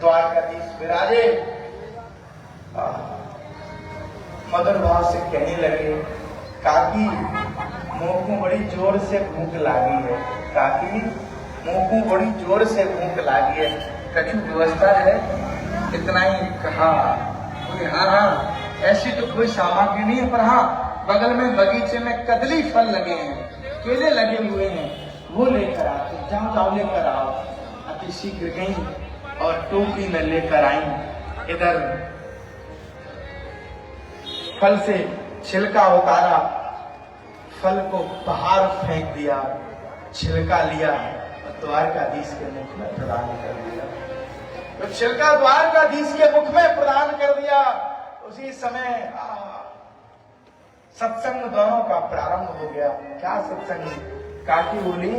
द्वारकाधीश विराजे मधुर भाव से कहने लगे, काकी मुंह को बड़ी जोर से भूख लागी है, काकी मुंह को बड़ी जोर से भूख लागी है। कछु व्यवस्था है? इतना ही कहा। हाँ हाँ, ऐसी तो कोई सामग्री नहीं है, पर हाँ बगल में बगीचे में कदली फल लगे हैं, केले लगे हुए हैं, वो लेकर आते, जाओ लेकर आओ। अति शीघ्र गई और टोकरी में लेकर आई। इधर फल से छिलका उतारा, फल को बाहर फेंक दिया, छिलका लिया और द्वारकाधीश के मुख में प्रदान कर दिया। तो छिलका द्वारकाधीश के मुख में प्रदान कर दिया। उसी समय सत्संग दोनों का प्रारंभ हो गया। क्या सत्संग? काकी बोली,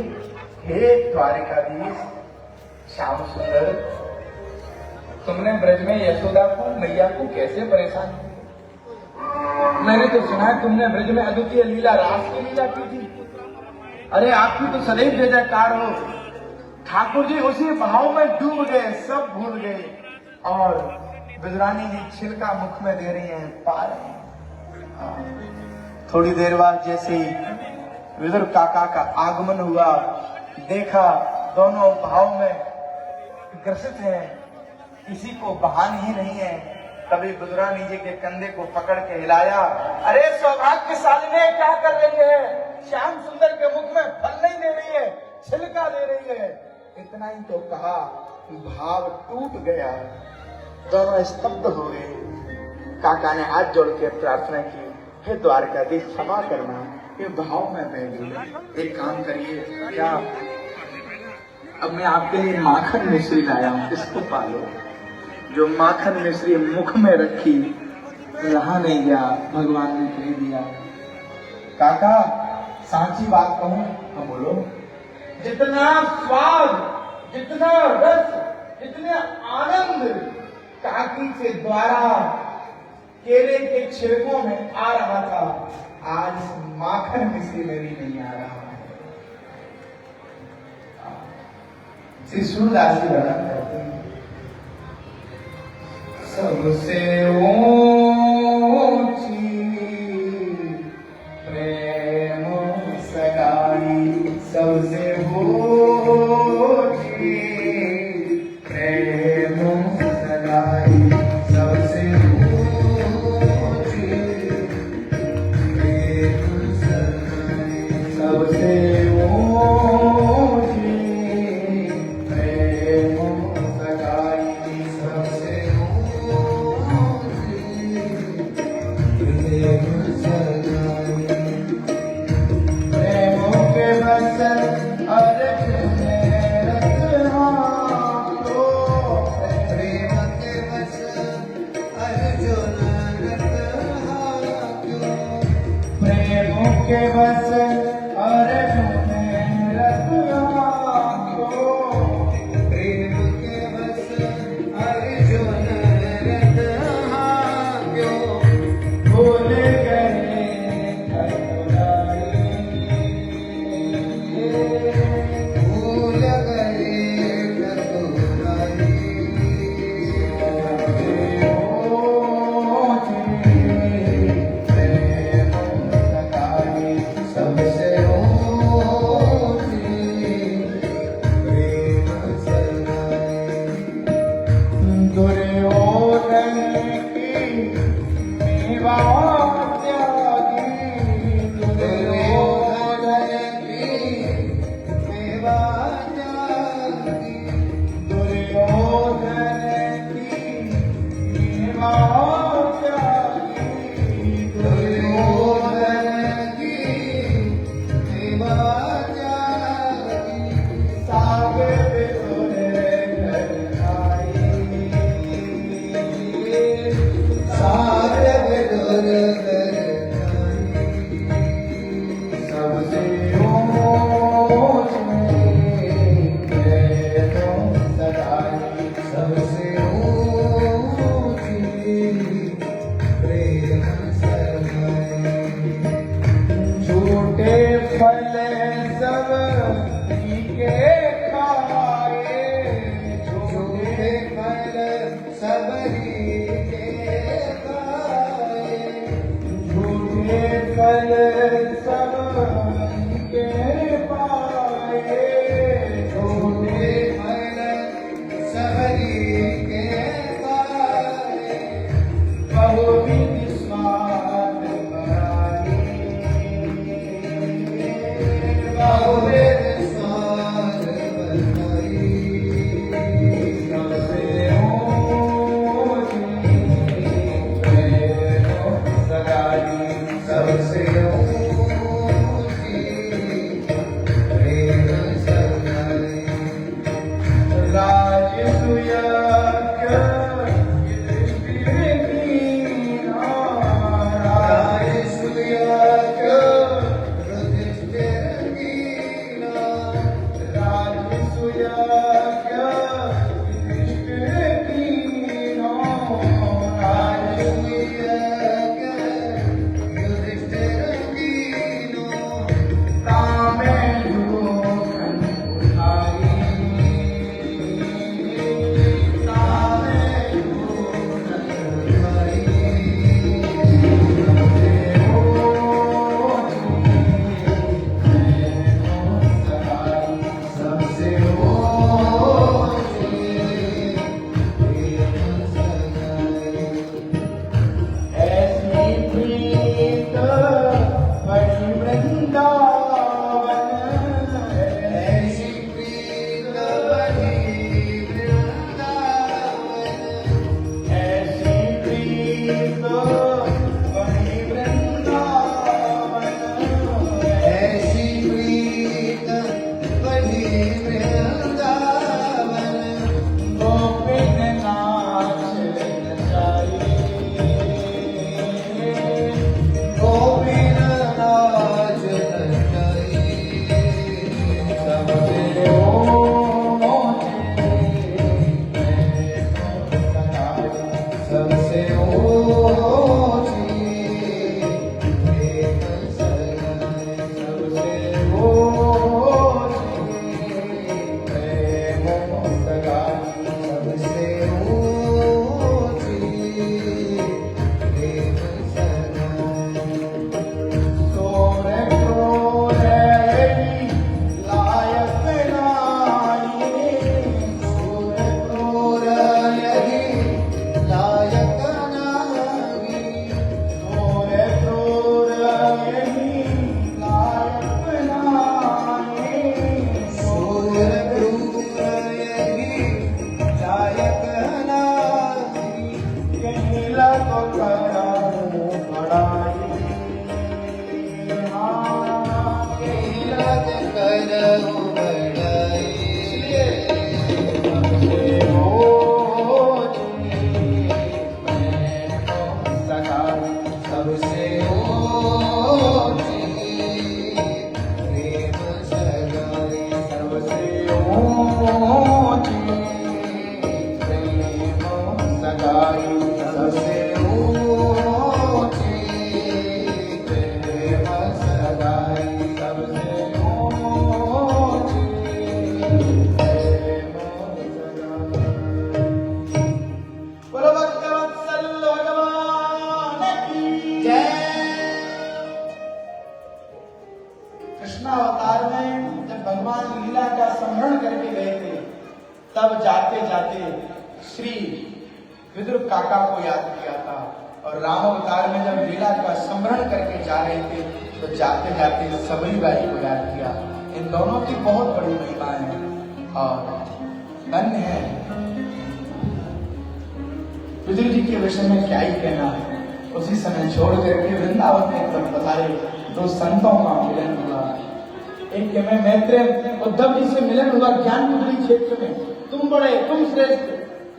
हे द्वारकाधीश श्याम सुंदर, तुमने ब्रज में यशोदा को मैया को कैसे परेशान किया? मैंने तो सुना है तुमने ब्रज में अद्वितीय लीला, रास की लीला की थी। अरे आपकी तो सदैव जय जयकार हो। ठाकुर जी उसी भाव में डूब गए, सब भूल गए। और बिजरानी जी छिलका मुख में दे रही हैं, पा रहे हैं। थोड़ी देर बाद जैसे ही विदुर काका का आगमन हुआ, देखा दोनों भाव में ग्रसित हैं, किसी को बहान ही नहीं है। तभी बिदुरानी जी के कंधे को पकड़ के हिलाया। अरे सौभाग्यशाली ने क्या कर रही है? श्याम सुंदर के मुख में फल नहीं दे रही है, छिलका दे रही है। इतना ही तो कहा, भाव टूट गया, दोनों स्तब्ध हो गए। काका ने हाथ जोड़ के प्रार्थना की, हे द्वारकाधीश क्षमा करना, ये भाव में बह गई। एक काम करिए, क्या अब मैं आपके लिए माखन मिश्री लाया हूं, इसको पालो। जो माखन मिश्री मुख में रखी, रहा नहीं गया, भगवान ने कह दिया। काका सांची बात कहूं? हाँ बोलो। जितना स्वाद, जितना रस, जितना आनंद काकी के द्वारा केले के छिलकों में आ रहा था, आज माखन मिश्री में भी नहीं आ रहा है। श्री सूरदास जी वर्णन करते हैं, सबसे ऊंची प्रेम सगाई, सबसे ऊंची प्रेम सगाई, सबसे ऊंची प्रेम सगाई, सबसे ऊंची प्रेम सगाई, सबसे जाते जाते श्री विदुर काका को याद किया था, और राम अवतार में जब लीला का स्मरण करके जा रहे थे तो जाते जाते सबरी बाई को याद किया। इन दोनों की बहुत बड़ी महिमा है और धन्य है। विदुर जी के विषय में क्या ही कहना है। उसी समय छोड़ करके वृंदावन में तब पधारे दो संतों का मिलन हुआ। एक में मैत्रेय उद्धव जी से मिलन हुआ ज्ञान मुद्री क्षेत्र में। तुम श्रेष्ठ,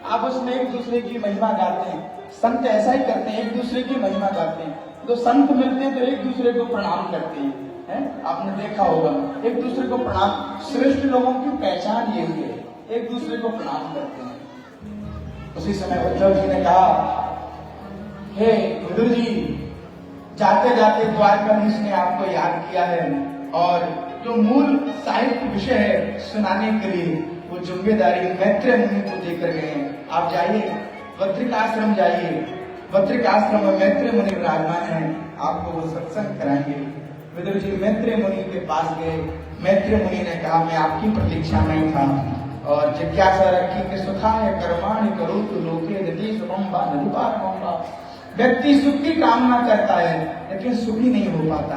आपस में एक दूसरे की महिमा गाते हैं। संत ऐसा ही करते हैं, एक दूसरे की महिमा गाते हैं। तो संत मिलते हैं तो एक दूसरे को प्रणाम करते हैं, आपने देखा होगा, एक दूसरे को प्रणाम। श्रेष्ठ लोगों की पहचान यही है, एक दूसरे को प्रणाम करते हैं। उसी समय उद्धव जी ने कहा, हे विदुर जी, जाते जाते द्वारकाधीश ने आपको याद किया है और जो मूल साहित्य विषय है सुनाने के लिए वो जिम्मेदारी मैत्रेय मुनि को देकर गए हैं। आप जाइए, बद्रिकाश्रम जाइए, बद्रिकाश्रम में मैत्रेय मुनि विराजमान है, आपको वो सत्संग कराएंगे। विदुर जी मैत्रेय मुनि के पास गए। मैत्रेय मुनि ने कहा, मैं आपकी प्रतीक्षा में था और जिज्ञासा रखी कि सुखाय कर्माणि करोतु लोके नदी सुखम्बा नदी पार। व्यक्ति सुख की कामना करता है लेकिन सुखी नहीं हो पाता।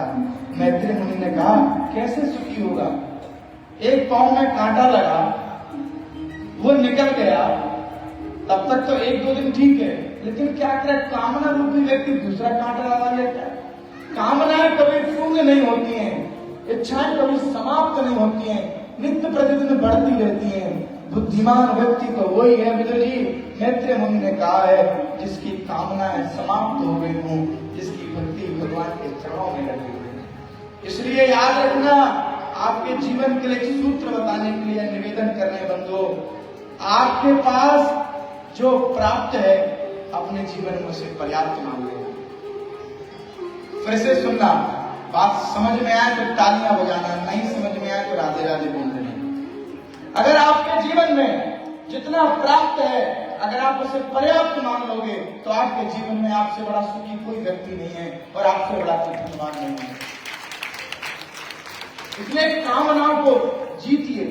मैत्रेय मुनि ने कहा, कैसे सुखी होगा? एक पांव में कांटा लगा, वो निकल गया, तब तक तो एक दो दिन ठीक है, लेकिन क्या करे, कामना रूपी व्यक्ति दूसरा कांटा लगा लेता है। कामनाएं कभी पूर्ण नहीं होती हैं, इच्छाएं कभी समाप्त नहीं होती हैं, नित्य प्रतिदिन बढ़ती रहती हैं। बुद्धिमान व्यक्ति तो वही है, विदुर जी मैत्रेय मुनि ने कहा है, जिसकी कामनाएं समाप्त हो गई हों, जिसकी भक्ति भगवान के चरणों में लगी हुई। इसलिए याद रखना, आपके जीवन के लिए एक सूत्र बताने के लिए निवेदन करने बंधुओं, आपके पास जो प्राप्त है अपने जीवन में उसे पर्याप्त मान लेना। फिर से सुनना, बात समझ में आए तो तालियां बजाना, नहीं समझ में आए तो राधे राधे बोल देना। अगर आपके जीवन में जितना प्राप्त है अगर आप उसे पर्याप्त मान लोगे तो आपके जीवन में आपसे बड़ा सुखी कोई व्यक्ति नहीं है और आपसे बड़ा धनवान नहीं है। इसलिए कामनाओं को जीतिए।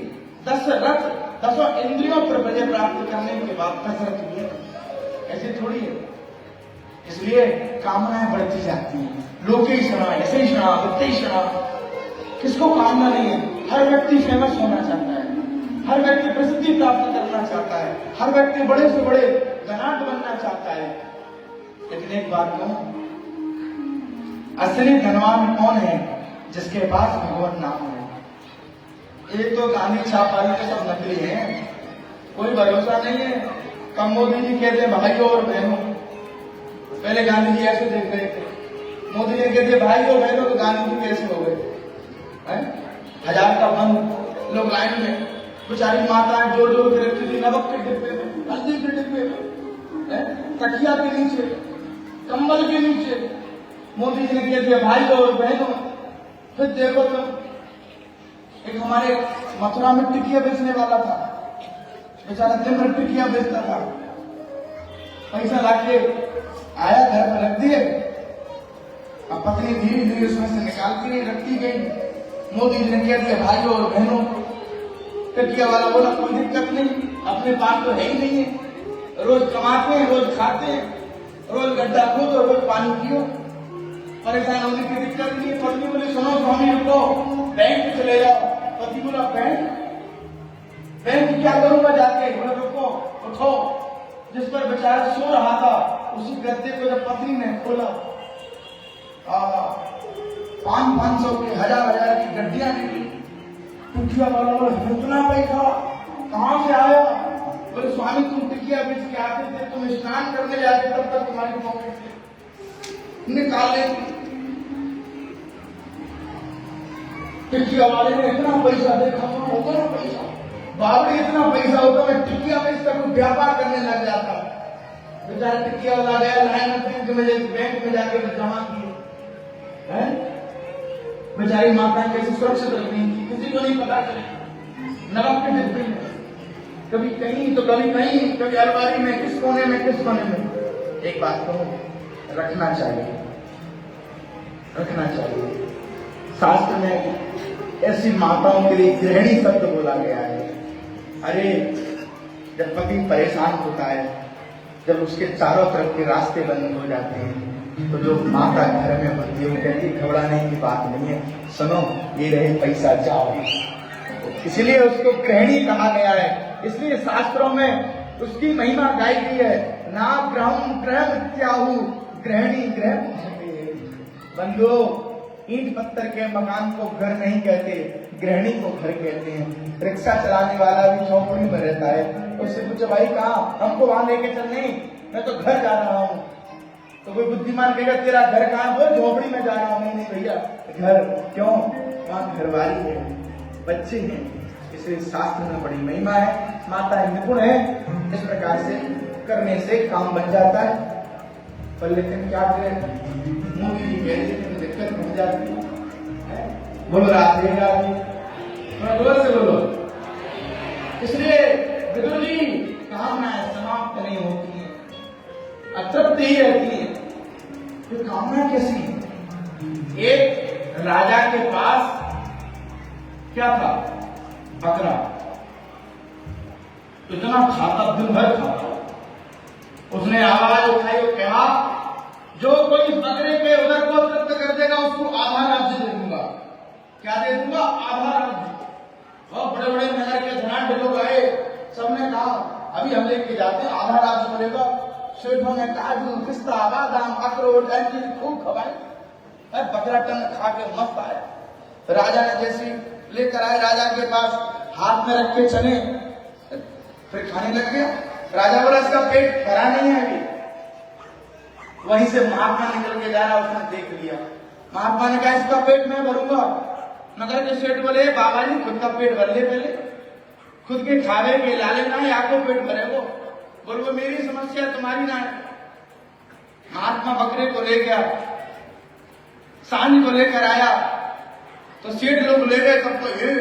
दसों इंद्रियों पर विजय प्राप्त करने के बाद कसरत हुई, ऐसे थोड़ी है। इसलिए कामनाएं बढ़ती जाती हैं। लोके क्षणा, ऐसे ही क्षणा, वित्त ही क्षणा, किसको कामना नहीं है? हर व्यक्ति फेमस होना चाहता है, हर व्यक्ति प्रसिद्धि प्राप्त करना चाहता है, हर व्यक्ति बड़े से बड़े धनाढ्य बनना चाहता है। लेकिन एक बात कहूं, असली धनवान कौन है? जिसके पास भगवान नाम है। एक तो गांधी छाप वाले तो सब नकली हैं, कोई भरोसा नहीं है। कम मोदी जी कहते हैं भाइयों और बहनों, पहले गांधी जी ऐसे देख रहे थे, मोदी जी कहते भाइयों बहनों, तो गांधी जी कैसे हो गए? 1000 का बंद, लोग लाइन में, बेचारी माताएं जोर जोर के रखती थी, नमक के डिब्बे में, हल्दी के डिब्बे में, तकिया के नीचे, कंबल के नीचे। मोदी जी ने कह दिया भाइयों और बहनों। फिर देखो तो एक हमारे मथुरा में टिकिया बेचने वाला था, बेचारा दिन भर टिकिया बेचता था, पैसा लाके आया, घर पर रख दिए, अब पत्नी धीरे धीरे उसमें से निकालती गई, रखती गई। मोदी जी ने कह दिया भाइयों और बहनों। टिकिया वाला बोला कोई दिक्कत नहीं, अपने पास तो है ही नहीं है, रोज कमाते हैं, रोज खाते हैं, रोज गड्ढा खोदो, रोज पानी पियो, परेशान होने की दिक्कत नहीं है। पत्नी बोली सुनो स्वामी रुको, बैंक चले जाओ। पति बोला बैंक क्या करूंगा जाके? बोले रुको, उठो। जिस पर बेचारा सो रहा था उसी गद्दे को जब पत्नी ने खोला, 500 की 1000 की गड्डियां निकली। टिकिया वाला बोला इतना पैसा कहां से आया? बोले स्वामी तुम टिकिया बेच के आते थे, तुम स्नान करने जाते तब तक तुम्हारी पॉकेट से निकाल लेती। टिकिया वाले ने इतना पैसा देखा, उतना पैसा, बाबरे इतना पैसा होता, मैं टिकिया बेचता कोई व्यापार करने लग जाता। बेचारा टिकिया वाला गया लाइन में, बैंक में जाके जमा किए। बेचारी माता कैसे सुरक्षित रखनी थी, किसी को नहीं पता चले। नमक के डिब्बे में, कभी कहीं तो कभी कहीं, कभी अलमारी में, किस कोने में, किस कोने में। एक बात कहूं, रखना चाहिए, रखना चाहिए। शास्त्र में ऐसी माताओं के लिए गृहिणी शब्द बोला गया है। अरे जब पति परेशान होता है, जब उसके चारों तरफ के रास्ते बंद हो जाते हैं, तो जो माता घर में होती है वो कहती है घबराने की बात नहीं है, सुनो ये रहे पैसा, जाओ। इसलिए उसको गृहिणी कहा गया है, इसलिए शास्त्रों में उसकी महिमा गाई गई है। ना ग्रहम ग्रह इत्याहु, गृहिणी ग्रह। बंधु, ईंट पत्थर के मकान को घर नहीं कहते, गृहिणी को घर कहते हैं। रिक्शा चलाने वाला भी झोपड़ी में रहता है, उससे पूछो भाई कहाँ, हमको वहां लेके चल, नहीं मैं तो घर जा रहा हूँ। तो कोई बुद्धिमान कहेगा तेरा घर कहाँ, वो झोपड़ी में जा रहा हूँ। नहीं भैया, घर क्यों, वहां घरवाली है, बच्चे हैं। इसलिए शास्त्र में बड़ी महिमा है, माता निपुण है, इस प्रकार से करने से काम बन जाता है। पर लेकिन क्या करें, मोदी जी कह रही है दिक्कत बन जाती है। बोलो राधे राधे, जोर से बोलो। इसलिए विदुर जी, कामनाएं समाप्त नहीं होती है, अतृप्त ही रहती है। तो कामना कैसी? एक राजा के पास क्या था, बकरा। इतना खाता, दिन भर खाता। उसने आवाज उठाई और कहा जो कोई इस बकरे के उदर को तृप्त कर देगा उसको आधा राज्य दे दूंगा। क्या दे दूंगा? आधा राज्य। और बड़े बड़े नगर के धनाढ़ लोग आए, सबने कहा अभी हम लेके जाते हैं, आधा राज्य मिलेगा। सेठों ने काजू, पिस्ता, बादाम, अखरोट, अंजीर खूब खवाए। बकरा टन खा के मस्त आया। राजा ने जैसी लेकर आए, राजा के पास हाथ में रख के चने, फिर खाने लग गया। राजा बोला इसका पेट भरा नहीं है अभी। वहीं से महात्मा निकल के जा रहा, उसने देख लिया। महात्मा ने कहा इसका पेट मैं भरूंगा। नगर के सेठ बोले बाबा जी खुद का पेट भर ले, पहले खुद के खावे के लाले ना है, आपको पेट भरे वो। बोलो मेरी समस्या तुम्हारी ना है। महात्मा बकरे को ले गया, सांझ को लेकर आया तो सेठ लोग ले गए सबको, ये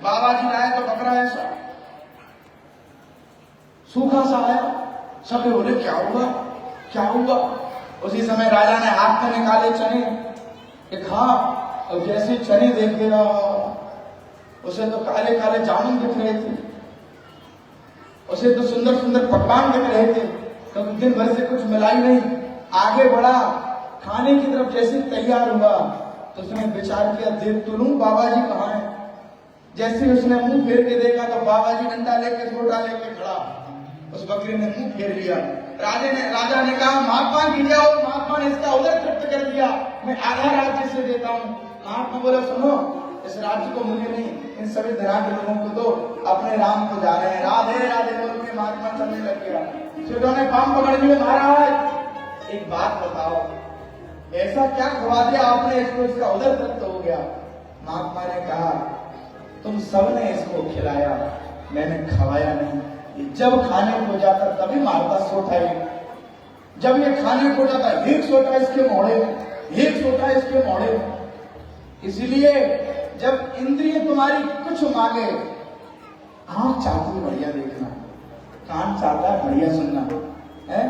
बाबा जी लाए तो बकरा ऐसा सूखा सा आया। सब बोले क्या हुआ, क्या हुआ? उसी समय राजा ने हाथ में निकाले चने, एक हाँ, और जैसे चने देख लिया उसे तो काले काले जामुन दिख रहे थे, उसे तो सुंदर सुंदर पकवान दिख रहे थे, क्योंकि दिन भर से कुछ मिला ही नहीं। आगे बढ़ा, खाने की तरफ जैसे तैयार हुआ तो उसने विचार किया देख तो लूं बाबा जी कहाँ है। जैसे उसने मुंह फेर के देखा तो बाबा जी डंडा लेके छोटा लेके खड़ा। उस बकरी ने मुंह फेर लिया। राजा ने कहा महात्मा की जाओ। महात्मा ने इसका उदर तृप्त कर दिया, मैं आधा राज्य से देता हूँ। महात्मा बोला सुनो, इस राज्य को मुझे नहीं, इन सभी धरा के लोगों को तो अपने राम को जा रहे हैं। राधे राधे बोल के महात्मा चलने लग गया। सेठों ने पाम पकड़ लिए, महाराज एक बात बताओ, ऐसा क्या खवा दिया आपने इसको, इसका उदर तृप्त हो गया। महात्मा ने कहा तुम सबने इसको खिलाया, मैंने खवाया नहीं। जब खाने को जाता तभी मारता सोता ही, जब ये खाने को जाता एक सोता इसके मोड़े में, एक सोता इसके मोड़े में। इसलिए जब इंद्रिय तुम्हारी कुछ मांगे, आंख चाहती है बढ़िया देखना, कान चाहता है बढ़िया सुनना है,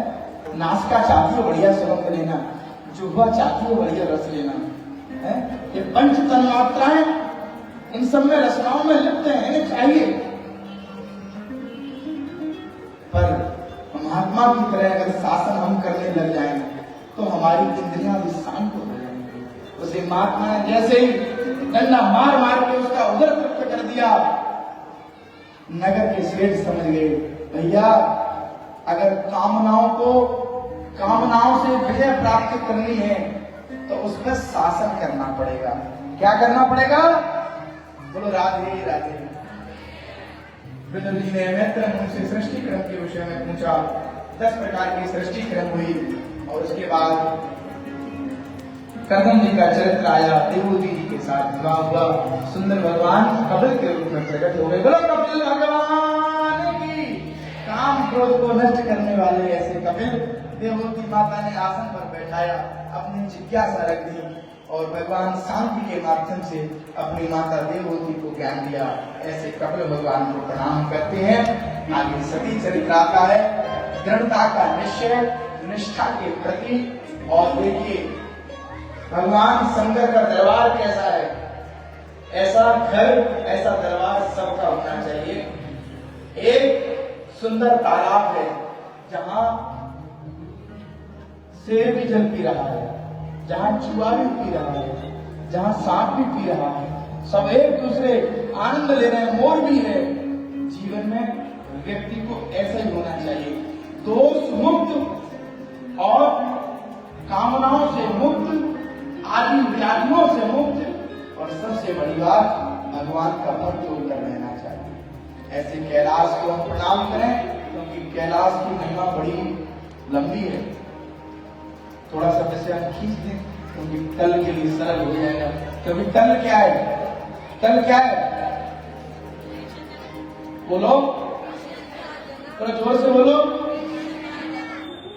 नासिका चाहती है बढ़िया सुगंध लेना, जुह्वा चाहती है बढ़िया रस लेना है। ये पंच तन्मात्राएं इन सब में रचनाओं में लिप्त हैं, इन्हें चाहिए। पर महात्मा की तरह अगर शासन हम करने लग जाएं तो हमारी इंद्रियां भी शांत हो जाएंगी। उसे महात्मा ने जैसे ही डंडा मार मार के उसका उदर तृप्त कर दिया। नगर के सेठ समझ गए भैया अगर कामनाओं से विजय प्राप्त करनी है तो उसमें शासन करना पड़ेगा। क्या करना पड़ेगा? बोलो राधे राधे। विदुर जी ने मैत्र मुनि से सृष्टि क्रम के विषय में पूछा। 10 प्रकार की सृष्टि क्रम हुई और उसके बाद कर्दम जी का चरित्र आया। देवहूति जी के साथ विवाह हुआ। सुंदर भगवान कपिल के रूप में प्रकट हो गए। बोलो कपिल भगवान की। काम क्रोध को नष्ट करने वाले ऐसे कपिल देवहूति माता ने आसन पर बैठाया, अपनी जिज्ञासा रख दी और भगवान शांति के माध्यम से अपनी माता देवहूति को ज्ञान दिया। ऐसे कपिल भगवान को प्रणाम करते हैं। आगे सती चरित्र आता है। दृढ़ता का निश्चय, निष्ठा के प्रति। और देखिए भगवान शंकर का दरबार कैसा है, ऐसा घर ऐसा दरबार सबका होना चाहिए। एक सुंदर तालाब है जहां शेर भी जल पी रहा है, जहां चूहा भी पी रहा है, जहां सांप भी पी रहा है, सब एक दूसरे आनंद ले रहे हैं, मोर भी है। जीवन में व्यक्ति को ऐसा ही होना चाहिए, दोष मुक्त और कामनाओं से मुक्त, आदि व्याधियों से मुक्त, और सबसे बड़ी बात भगवान का भक्त होकर रहना चाहिए। ऐसे कैलाश को हम प्रणाम करें, क्योंकि कैलाश की महिमा बड़ी लंबी है। थोड़ा सा वैसे हम खींच दें, क्योंकि कल के लिए सरल हो जाएगा। क्योंकि कल क्या है? कल क्या है? बोलो, थोड़ा जोर से बोलो।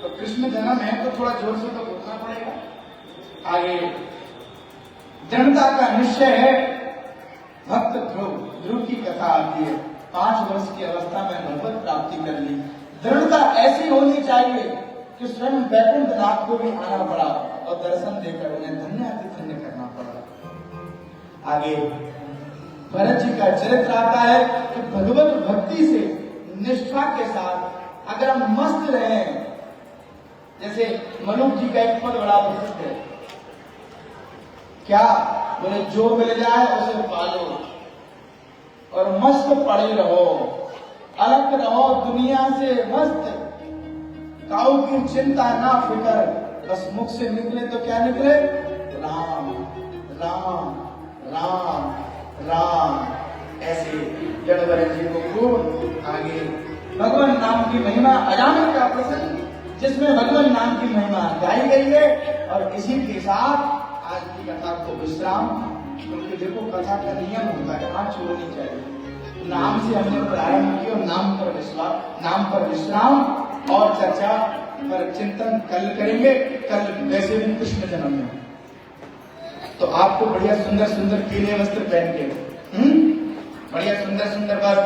तो कृष्ण जन्म है तो थोड़ा जोर से तो बोलना पड़ेगा। आगे दृढ़ता का निश्चय है। भक्त ध्रुव की कथा आती है, 5 वर्ष की अवस्था में भगवत प्राप्ति कर ली। दृढ़ता ऐसी होनी चाहिए कि स्वयं वैकुंठ नाथ को भी आना पड़ा और दर्शन देकर उन्हें धन्य करना पड़ा। आगे भरत जी का चरित्र आता है कि भगवत भक्ति से निष्ठा के साथ अगर हम मस्त रहे, जैसे मनुष्य जी का एक पद बड़ा प्रसिद्ध है, क्या बोले, जो मिल जाए उसे पालो और मस्त पड़े रहो, अलग रहो दुनिया से मस्त, काऊ की चिंता ना फिकर, बस मुख से निकले तो क्या निकले? राम राम राम राम। ऐसे जड़भरत जी को खूब आगे भगवान नाम की महिमा, अजामिल का प्रसंग जिसमें भगवान नाम की महिमा गाई गई है। और इसी के साथ आज की कथा को विश्राम, क्योंकि देखो कथा का नियम होता है, हाथ छोड़नी चाहिए। नाम से हमने प्रारंभ किया, नाम पर विश्राम और चर्चा पर चिंतन कल करेंगे। कल वैसे भी कृष्ण जन्म है, तो आपको बढ़िया सुंदर सुंदर पीले वस्त्र पहन के बढ़िया सुंदर सुंदर बात